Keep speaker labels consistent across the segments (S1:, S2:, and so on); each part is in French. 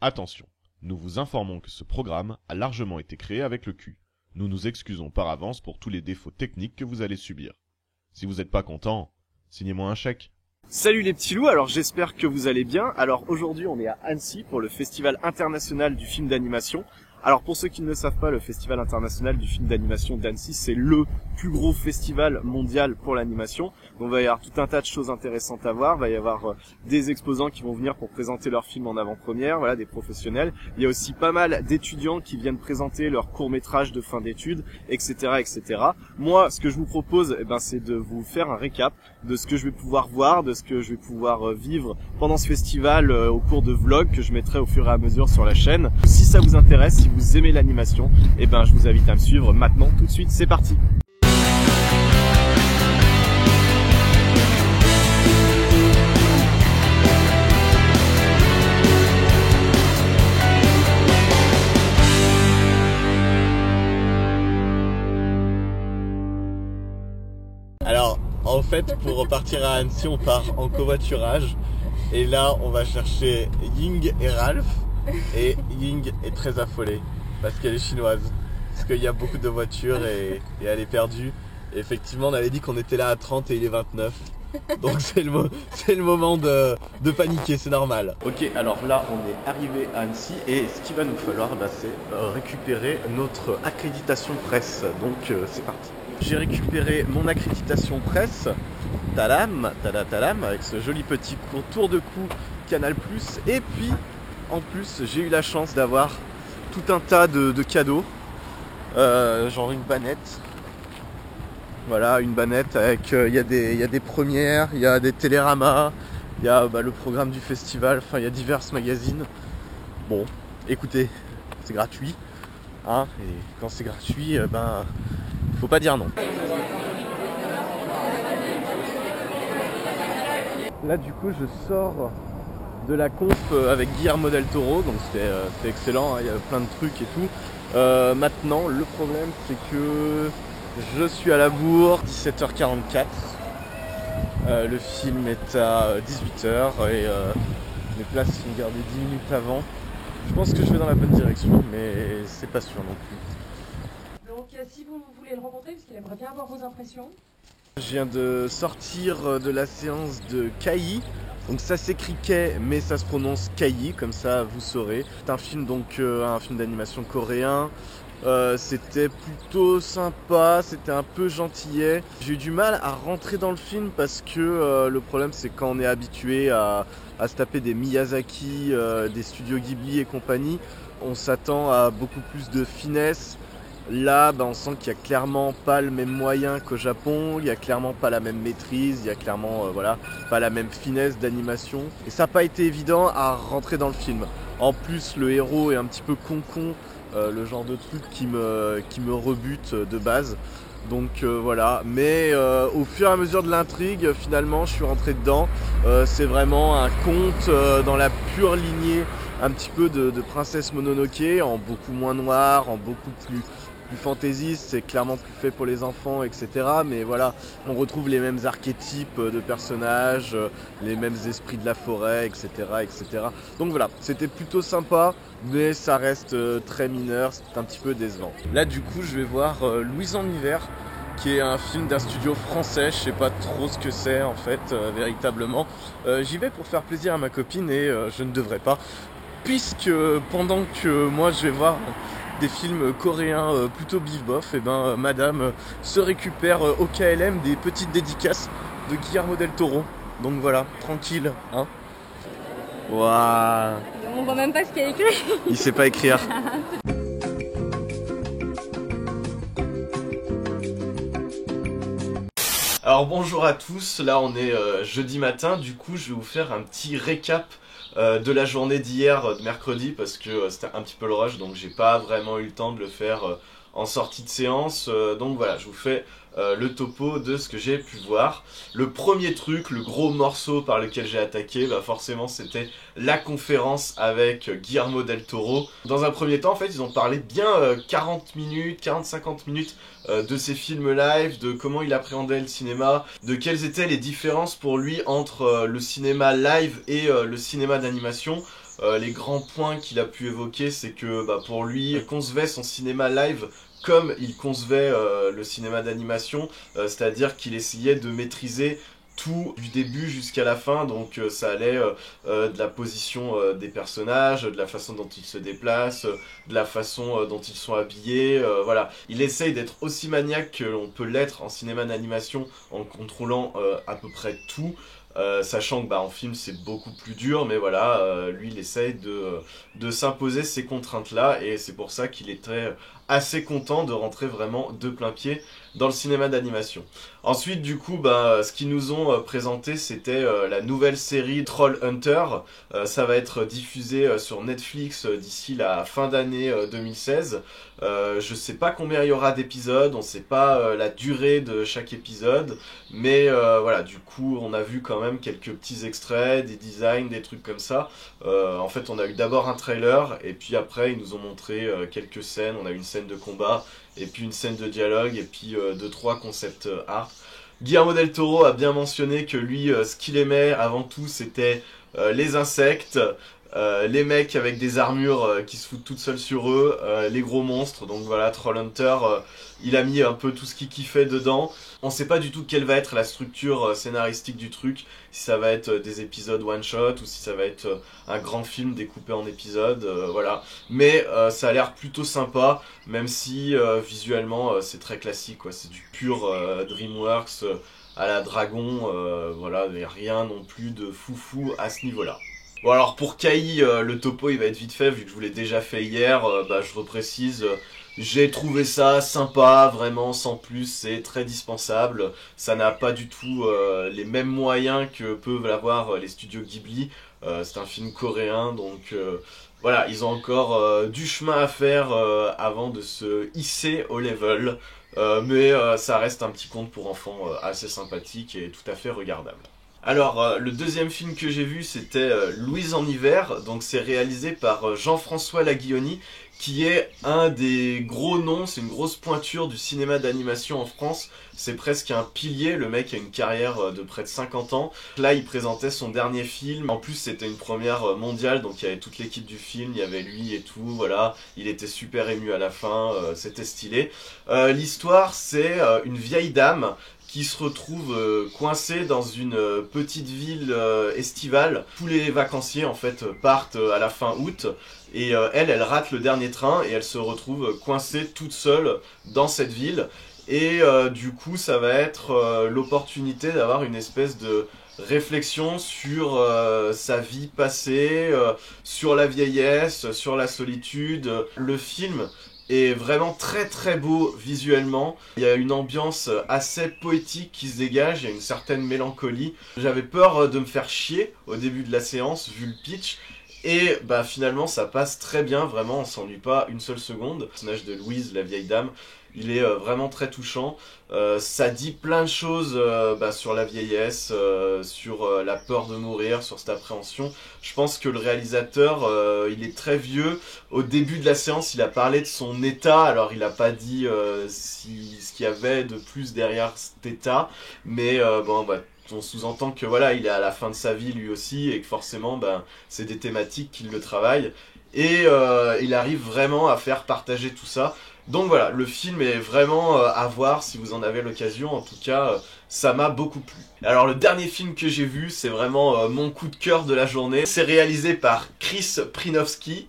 S1: Attention, nous vous informons que ce programme a largement été créé avec le cul. Nous nous excusons par avance pour tous les défauts techniques que vous allez subir. Si vous n'êtes pas content, signez-moi un chèque.
S2: Salut les petits loups, alors j'espère que vous allez bien. Alors aujourd'hui on est à Annecy pour le Festival international du film d'animation. Alors pour ceux qui ne le savent pas, le Festival international du film d'animation d'Annecy, c'est le plus gros festival mondial pour l'animation. Donc il va y avoir tout un tas de choses intéressantes à voir. Il va y avoir des exposants qui vont venir pour présenter leurs films en avant-première, voilà, des professionnels. Il y a aussi pas mal d'étudiants qui viennent présenter leurs courts-métrages de fin d'études, etc., etc. Moi, ce que je vous propose, c'est de vous faire un récap de ce que je vais pouvoir voir, de ce que je vais pouvoir vivre pendant ce festival au cours de vlogs que je mettrai au fur et à mesure sur la chaîne. Si ça vous intéresse, si vous aimez l'animation, je vous invite à me suivre maintenant, tout de suite, c'est parti.
S3: Alors, en fait, pour repartir à Annecy, on part en covoiturage. Et là, on va chercher Ying et Ralph. Et Ying est très affolée parce qu'elle est chinoise. Parce qu'il y a beaucoup de voitures et elle est perdue. Et effectivement, on avait dit qu'on était là à 30 et il est 29. Donc c'est le moment de paniquer, c'est normal. Ok, alors là, on est arrivé à Annecy. Et ce qu'il va nous falloir, c'est récupérer notre accréditation presse. Donc c'est parti. J'ai récupéré mon accréditation presse, talam, avec ce joli petit contour de cou Canal+. Et puis, en plus, j'ai eu la chance d'avoir tout un tas de cadeaux, genre une bannette. Voilà, une bannette avec, il y a des premières, il y a des téléramas, il y a le programme du festival, enfin il y a divers magazines. Bon, écoutez, c'est gratuit, hein, et quand c'est gratuit, faut pas dire non. Là du coup je sors de la conf avec Guillermo del Toro, donc c'était excellent, hein, il y avait plein de trucs et tout. Maintenant le problème c'est que je suis à la bourre, 17h44. Le film est à 18h et les places sont gardées 10 minutes avant. Je pense que je vais dans la bonne direction, mais c'est pas sûr non plus.
S4: Donc si vous voulez le rencontrer, parce qu'il aimerait bien avoir vos impressions.
S3: Je viens de sortir de la séance de Kai. Donc ça s'écrit Kei, mais ça se prononce Kai, comme ça vous saurez. C'est un film un film d'animation coréen. C'était plutôt sympa, c'était un peu gentillet. J'ai eu du mal à rentrer dans le film parce que le problème c'est quand on est habitué à se taper des Miyazaki, des studios Ghibli et compagnie, on s'attend à beaucoup plus de finesse. Là, on sent qu'il n'y a clairement pas le même moyen qu'au Japon, il n'y a clairement pas la même maîtrise, il n'y a clairement pas la même finesse d'animation. Et ça n'a pas été évident à rentrer dans le film. En plus, le héros est un petit peu con-con, le genre de truc qui me rebute de base. Donc voilà, mais au fur et à mesure de l'intrigue, finalement, je suis rentré dedans. C'est vraiment un conte dans la pure lignée un petit peu de Princesse Mononoke, en beaucoup moins noir, en beaucoup plus fantaisiste, c'est clairement plus fait pour les enfants, etc. Mais voilà, on retrouve les mêmes archétypes de personnages, les mêmes esprits de la forêt, etc. etc. Donc voilà, c'était plutôt sympa, mais ça reste très mineur, c'est un petit peu décevant. Là du coup, je vais voir Louise en hiver, qui est un film d'un studio français, je sais pas trop ce que c'est en fait, véritablement. J'y vais pour faire plaisir à ma copine et je ne devrais pas, puisque pendant que moi je vais voir des films coréens plutôt bif-bof, madame se récupère au KLM des petites dédicaces de Guillermo del Toro. Donc voilà, tranquille, hein. Waouh.
S5: On voit même pas ce qu'il y a écrit.
S3: Il sait pas écrire. Alors bonjour à tous, là on est jeudi matin, du coup je vais vous faire un petit récap de la journée d'hier, de mercredi, parce que c'était un petit peu le rush, donc j'ai pas vraiment eu le temps de le faire en sortie de séance, donc voilà, je vous fais le topo de ce que j'ai pu voir. Le premier truc, le gros morceau par lequel j'ai attaqué, forcément c'était la conférence avec Guillermo del Toro. Dans un premier temps, en fait, ils ont parlé bien 40 minutes, 40-50 minutes de ses films live, de comment il appréhendait le cinéma, de quelles étaient les différences pour lui entre le cinéma live et le cinéma d'animation.
S2: les grands points qu'il a pu évoquer, c'est que pour lui, il concevait son cinéma live comme il concevait le cinéma d'animation, c'est-à-dire qu'il essayait de maîtriser tout du début jusqu'à la fin, donc ça allait de la position des personnages, de la façon dont ils se déplacent, de la façon dont ils sont habillés, voilà. Il essaye d'être aussi maniaque que l'on peut l'être en cinéma d'animation en contrôlant à peu près tout. Sachant que en film c'est beaucoup plus dur, mais voilà, lui il essaye de s'imposer ces contraintes-là, et c'est pour ça qu'il était assez content de rentrer vraiment de plein pied dans le cinéma d'animation. Ensuite, du coup, ce qu'ils nous ont présenté, c'était la nouvelle série Troll Hunter. Ça va être diffusé sur Netflix d'ici la fin d'année 2016. Je sais pas combien il y aura d'épisodes, on sait pas la durée de chaque épisode, mais voilà, du coup, on a vu quand même quelques petits extraits, des designs, des trucs comme ça. En fait, on a eu d'abord un trailer, et puis après, ils nous ont montré quelques scènes. On a eu une scène de combat, et puis une scène de dialogue, et puis 2-3 concept art. Guillermo del Toro a bien mentionné que lui, ce qu'il aimait avant tout, c'était les insectes, les mecs avec des armures qui se foutent toutes seules sur eux, les gros monstres. Donc voilà, Trollhunter, il a mis un peu tout ce qu'il kiffait dedans. On sait pas du tout quelle va être la structure scénaristique du truc, si ça va être des épisodes one shot ou si ça va être un grand film découpé en épisodes, voilà. Mais ça a l'air plutôt sympa, même si visuellement c'est très classique, quoi. C'est du pur DreamWorks à la Dragon, voilà, mais rien non plus de foufou à ce niveau-là. Bon, alors pour Kai, le topo il va être vite fait, vu que je vous l'ai déjà fait hier, je reprécise. J'ai trouvé ça sympa, vraiment sans plus, c'est très dispensable. Ça n'a pas du tout les mêmes moyens que peuvent avoir les studios Ghibli. C'est un film coréen, donc voilà, ils ont encore du chemin à faire avant de se hisser au level. Mais ça reste un petit conte pour enfants assez sympathique et tout à fait regardable. Alors, le deuxième film que j'ai vu, c'était Louise en hiver. Donc c'est réalisé par Jean-François Laguioni, qui est un des gros noms, c'est une grosse pointure du cinéma d'animation en France. C'est presque un pilier, le mec a une carrière de près de 50 ans. Là, il présentait son dernier film. En plus, c'était une première mondiale, donc il y avait toute l'équipe du film, il y avait lui et tout, voilà. Il était super ému à la fin, c'était stylé. L'histoire, c'est une vieille dame qui se retrouve coincée dans une petite ville estivale. Tous les vacanciers en fait partent à la fin août, et elle rate le dernier train et elle se retrouve coincée toute seule dans cette ville. Et du coup ça va être l'opportunité d'avoir une espèce de réflexion sur sa vie passée, sur la vieillesse, sur la solitude. Le film est vraiment très très beau visuellement. Il y a une ambiance assez poétique qui se dégage, il y a une certaine mélancolie. J'avais peur de me faire chier au début de la séance vu le pitch. Et finalement ça passe très bien, vraiment on s'ennuie pas une seule seconde. Le personnage de Louise, la vieille dame, il est vraiment très touchant. Ça dit plein de choses sur la vieillesse, sur la peur de mourir, sur cette appréhension. Je pense que le réalisateur, il est très vieux. Au début de la séance, il a parlé de son état. Alors, il n'a pas dit ce qu'il y avait de plus derrière cet état. Mais on sous-entend que voilà, il est à la fin de sa vie lui aussi, et que forcément, c'est des thématiques qui le travaillent. Et il arrive vraiment à faire partager tout ça. Donc voilà, le film est vraiment à voir si vous en avez l'occasion. En tout cas, ça m'a beaucoup plu. Alors le dernier film que j'ai vu, c'est vraiment mon coup de cœur de la journée. C'est réalisé par Chris Prinowski.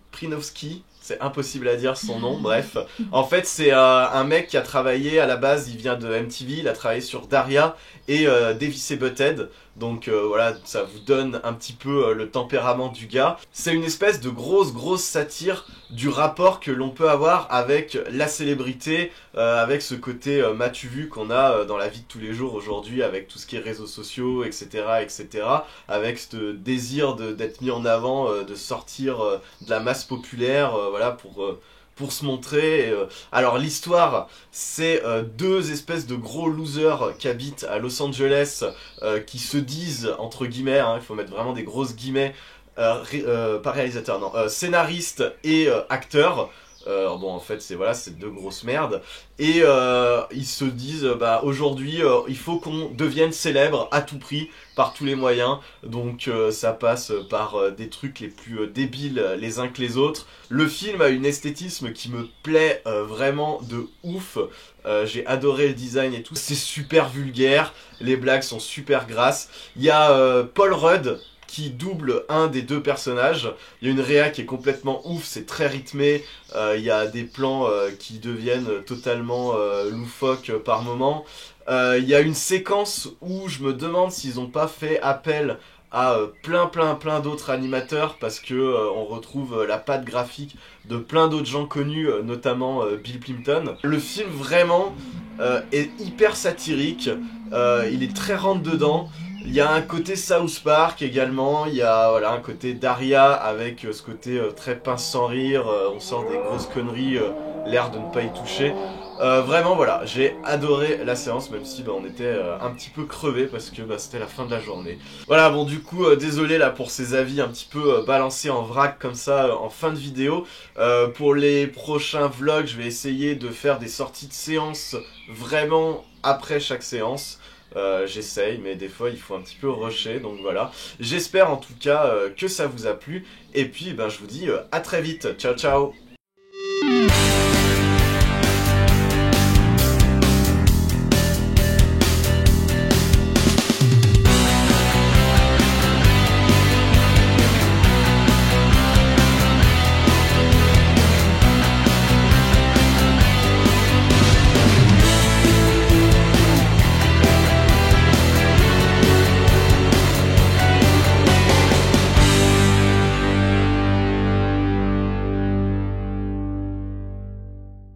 S2: C'est impossible à dire son nom, bref. En fait, c'est un mec qui a travaillé, à la base, il vient de MTV, il a travaillé sur Daria et Beavis et Butthead. Donc voilà, ça vous donne un petit peu le tempérament du gars. C'est une espèce de grosse satire du rapport que l'on peut avoir avec la célébrité, avec ce côté m'as-tu vu qu'on a dans la vie de tous les jours aujourd'hui, avec tout ce qui est réseaux sociaux, etc., avec ce désir d'être mis en avant, de sortir de la masse populaire, voilà, pour se montrer. Alors l'histoire, c'est deux espèces de gros losers qui habitent à Los Angeles, qui se disent, entre guillemets, il faut mettre vraiment des grosses guillemets, pas réalisateurs, non, scénaristes et acteurs. Bon, en fait, c'est voilà, c'est deux grosses merdes. Et ils se disent, bah aujourd'hui, il faut qu'on devienne célèbre à tout prix, par tous les moyens. Donc ça passe par des trucs les plus débiles les uns que les autres. Le film a une esthétisme qui me plaît vraiment de ouf. J'ai adoré le design et tout. C'est super vulgaire, les blagues sont super grasses. Il y a Paul Rudd qui double un des deux personnages. Il y a une réa qui est complètement ouf, c'est très rythmé. Il y a des plans qui deviennent totalement loufoques par moment. Il y a une séquence où je me demande s'ils n'ont pas fait appel à plein d'autres animateurs parce que on retrouve la patte graphique de plein d'autres gens connus, notamment Bill Plympton. Le film vraiment est hyper satirique, il est très rentre dedans. Il y a un côté South Park également, il y a voilà, un côté Daria avec ce côté très pince sans rire, on sort des grosses conneries, l'air de ne pas y toucher. Vraiment voilà, j'ai adoré la séance même si on était un petit peu crevé parce que c'était la fin de la journée. Voilà bon du coup désolé là pour ces avis un petit peu balancés en vrac comme ça en fin de vidéo. Pour les prochains vlogs je vais essayer de faire des sorties de séance vraiment après chaque séance. J'essaye mais des fois il faut un petit peu rusher donc voilà. J'espère en tout cas que ça vous a plu et puis je vous dis à très vite, ciao ciao.